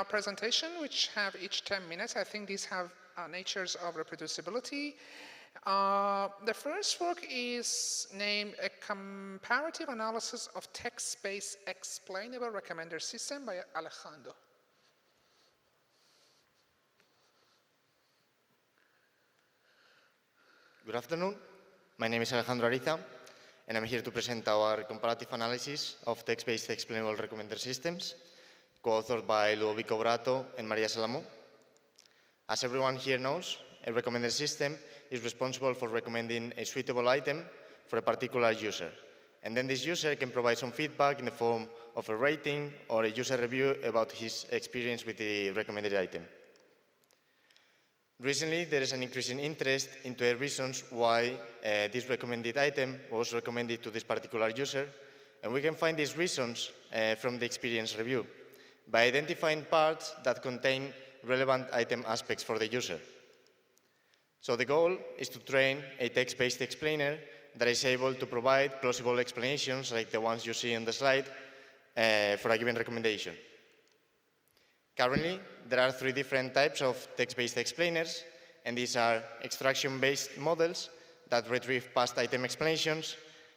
presentation, which have each 10 minutes. I think these have natures of reproducibility. The first work is named A Comparative Analysis of Text-Based Explainable Recommender System by Alejandro. Good afternoon. My name is Alejandro Ariza, and I'm here to present our comparative analysis of text-based explainable recommender systems, co-authored by Ludovico, Boratto, and Salamó. As everyone here knows, a recommender system is responsible for recommending a suitable item for a particular user. And then this user can provide some feedback in the form of a rating or a user review about his experience with the recommended item. Recently, there is an increasing interest into the reasons why this recommended item was recommended to this particular user, and we can find these reasons from the experience review by identifying parts that contain relevant item aspects for the user. So the goal is to train a text-based explainer that is able to provide plausible explanations like the ones you see on the slide for a given recommendation. Currently, there are 3 different types of text-based explainers, and these are extraction-based models that retrieve past item explanations.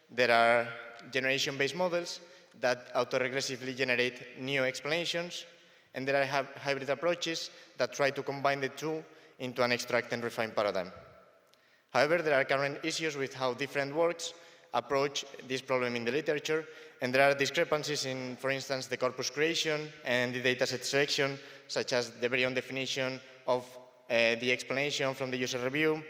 There are generation-based models that autoregressively generate new explanations, and there are hybrid approaches that try to combine the two into an extract and refine paradigm. However, there are current issues with how different works approach this problem in the literature, and there are discrepancies in, for instance, the corpus creation and the dataset selection, such as the very own definition of the explanation from the user review,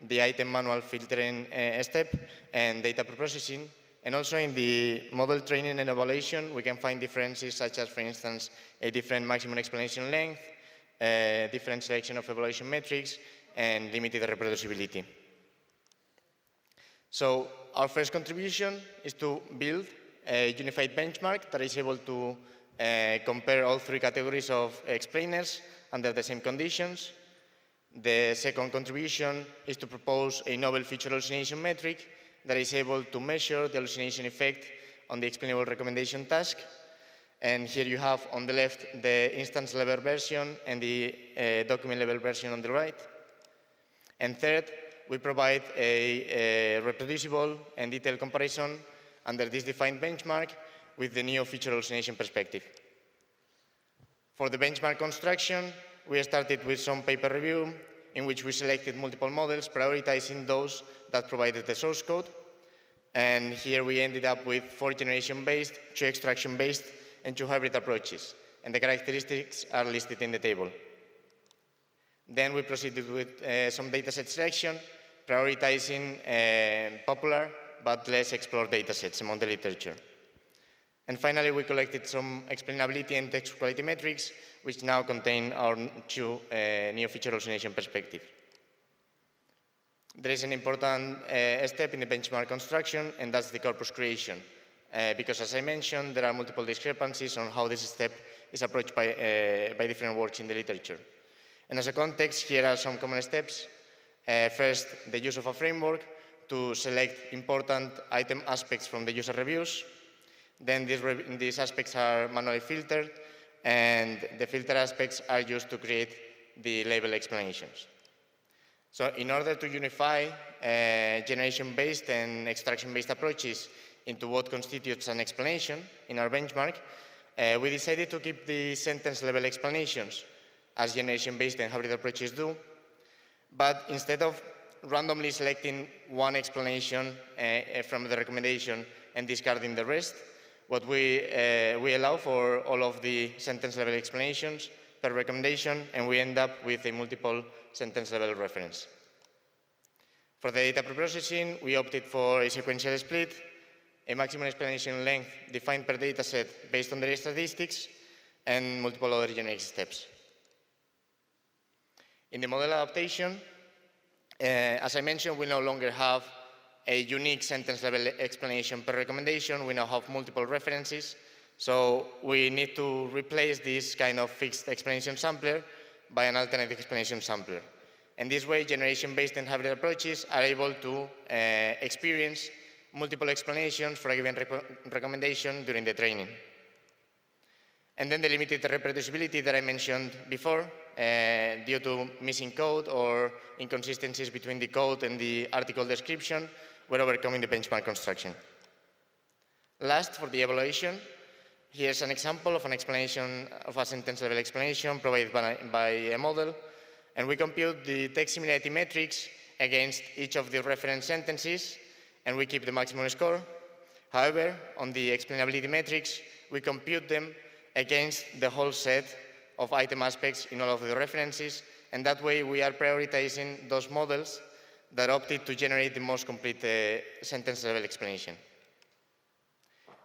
the item manual filtering step, and data preprocessing. And also in the model training and evaluation, we can find differences such as, for instance, a different maximum explanation length, different selection of evaluation metrics, and limited reproducibility. So our first contribution is to build a unified benchmark that is able to compare all 3 categories of explainers under the same conditions. The second contribution is to propose a novel feature hallucination metric that is able to measure the hallucination effect on the explainable recommendation task. And here you have on the left the instance level version and the document level version on the right. And third, we provide a reproducible and detailed comparison under this defined benchmark with the neo feature hallucination perspective. For the benchmark construction, we started with some paper review in which we selected multiple models, prioritizing those that provided the source code. And here we ended up with 4 generation-based, 2 extraction-based, and 2 hybrid approaches. And the characteristics are listed in the table. Then we proceeded with some dataset selection, prioritizing popular but less explored datasets among the literature. And finally, we collected some explainability and text quality metrics, which now contain our 2 neo-feature hallucination perspective. There is an important step in the benchmark construction, and that's the corpus creation. Because as I mentioned, there are multiple discrepancies on how this step is approached by different works in the literature. And as a context, here are some common steps. First, the use of a framework to select important item aspects from the user reviews. Then these aspects are manually filtered, and the filter aspects are used to create the label explanations. So in order to unify generation-based and extraction-based approaches into what constitutes an explanation in our benchmark, we decided to keep the sentence-level explanations as generation-based and hybrid approaches do, but instead of randomly selecting one explanation from the recommendation and discarding the rest, what we allow for all of the sentence-level explanations per recommendation, and we end up with a multiple sentence-level reference. For the data preprocessing, we opted for a sequential split, a maximum explanation length defined per dataset based on the statistics, and multiple other generic steps. In the model adaptation, as I mentioned, we no longer have a unique sentence-level explanation per recommendation. We now have multiple references. So we need to replace this kind of fixed explanation sampler by an alternative explanation sampler. And this way, generation-based and hybrid approaches are able to experience multiple explanations for a given recommendation during the training. And then the limited reproducibility that I mentioned before, due to missing code or inconsistencies between the code and the article description, we're overcoming the benchmark construction. Last, for the evaluation, here's an example of an explanation of a sentence level explanation provided by a model. And we compute the text similarity metrics against each of the reference sentences, and we keep the maximum score. However, on the explainability metrics, we compute them against the whole set of item aspects in all of the references, and that way we are prioritizing those models that opted to generate the most complete sentence level explanation.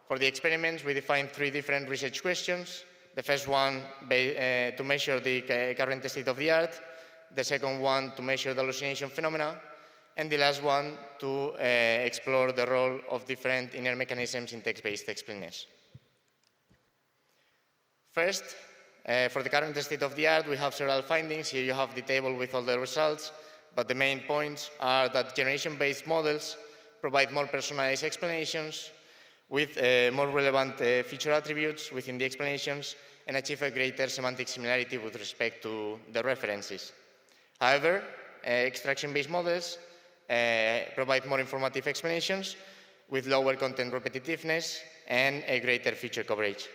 For the experiments, we defined 3 different research questions. The first one to measure the current state of the art, the second one to measure the hallucination phenomena, and the last one to explore the role of different inner mechanisms in text-based explainers. First, for the current state of the art, we have several findings. Here you have the table with all the results, but the main points are that generation-based models provide more personalized explanations with more relevant feature attributes within the explanations and achieve a greater semantic similarity with respect to the references. However, extraction-based models provide more informative explanations with lower content repetitiveness and a greater feature coverage.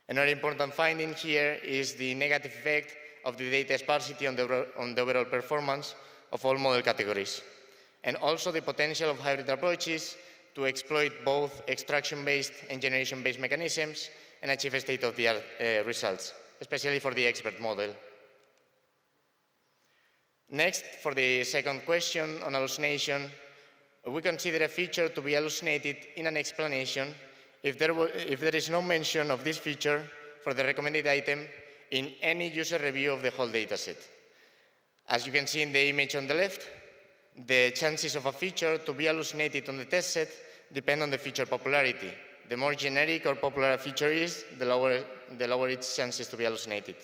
Another important finding here is the negative effect of the data sparsity on the overall performance of all model categories, and also the potential of hybrid approaches to exploit both extraction-based and generation-based mechanisms and achieve state-of-the-art results, especially for the expert model. Next, for the second question on hallucination, we consider a feature to be hallucinated in an explanation if there is no mention of this feature for the recommended item in any user review of the whole dataset. As you can see in the image on the left, the chances of a feature to be hallucinated on the test set depend on the feature popularity. The more generic or popular a feature is, the lower its chances to be hallucinated.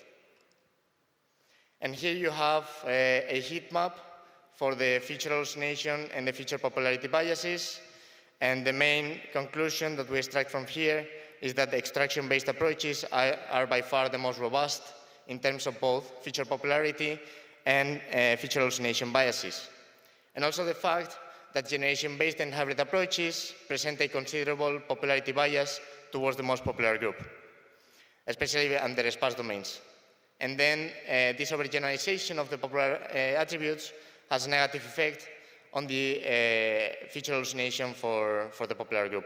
And here you have a heat map for the feature hallucination and the feature popularity biases. And the main conclusion that we extract from here is that the extraction-based approaches are by far the most robust in terms of both feature popularity and feature hallucination biases. And also the fact that generation-based and hybrid approaches present a considerable popularity bias towards the most popular group, especially under sparse domains. And then this overgeneralization of the popular attributes has a negative effect on the feature hallucination for the popular group.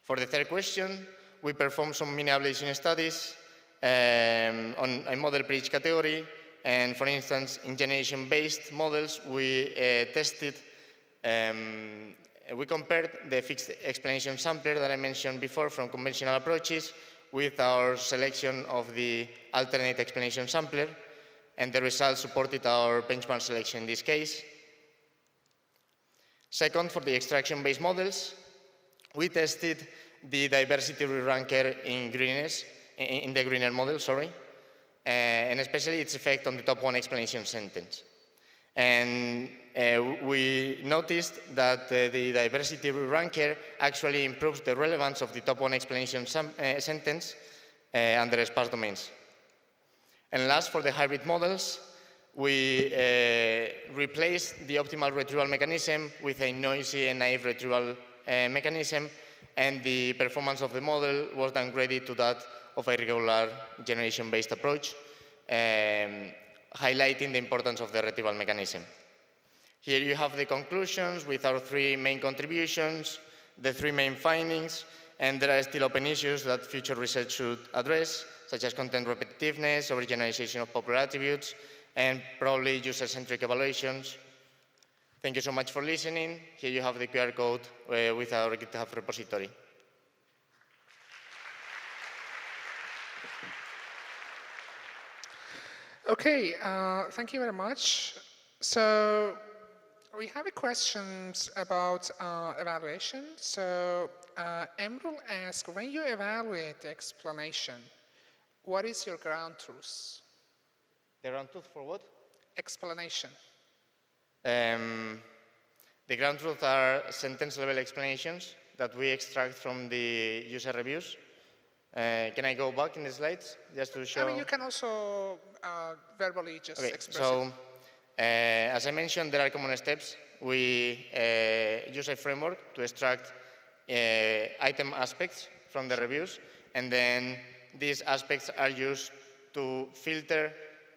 For the third question, we performed some mini ablation studies on a model per each category. And for instance, in generation-based models, we compared the fixed explanation sampler that I mentioned before from conventional approaches with our selection of the alternate explanation sampler, and the results supported our benchmark selection in this case. Second, for the extraction-based models, we tested the diversity re-ranker in the greener model, and especially its effect on the top 1 explanation sentence. And we noticed that the diversity re-ranker actually improves the relevance of the top 1 explanation sentence under sparse domains. And last, for the hybrid models, we replaced the optimal retrieval mechanism with a noisy and naive retrieval mechanism, and the performance of the model was downgraded to that of a regular generation-based approach, highlighting the importance of the retrieval mechanism. Here you have the conclusions with our 3 main contributions, the 3 main findings, and there are still open issues that future research should address, such as content repetitiveness, overgeneralization of popular attributes, and probably user-centric evaluations. Thank you so much for listening. Here you have the QR code with our GitHub repository. Okay, thank you very much. So we have a questions about evaluation. So Emrul asks, when you evaluate the explanation, what is your ground truth? The ground truth for what? Explanation. The ground truth are sentence-level explanations that we extract from the user reviews. Can I go back in the slides just to show? I mean, you can also verbally just Okay, express so it. as I mentioned, there are common steps. We use a framework to extract item aspects from the reviews, and then these aspects are used to filter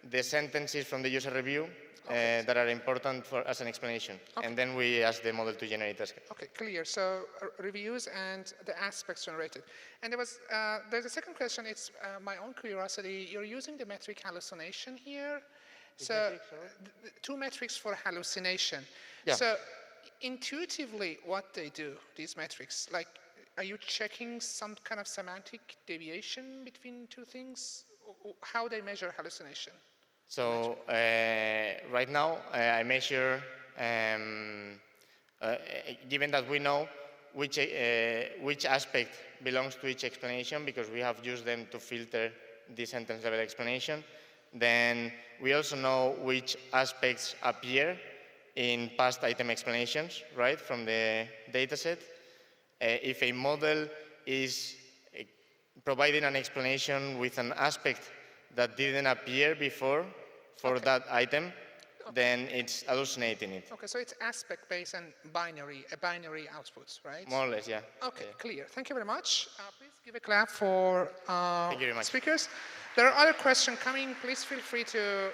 the sentences from the user review that are important as an explanation. Okay. And then we ask the model to generate a script. Okay, clear. So reviews and the aspects generated. And there's a second question. It's my own curiosity. You're using the metric hallucination here. So two metrics for hallucination. Yeah. So intuitively, what they do, these metrics, like, are you checking some kind of semantic deviation between two things? How they measure hallucination? So right now, I measure, given that we know which aspect belongs to each explanation, because we have used them to filter the sentence level explanation, then we also know which aspects appear in past item explanations, right, from the dataset. If a model is providing an explanation with an aspect that didn't appear before for that item, then it's hallucinating it. Okay, so it's aspect-based and binary outputs, right? More or less, yeah. Okay, clear. Thank you very much. Please give a clap for Thank you very much. speakers. There are other questions coming. Please feel free to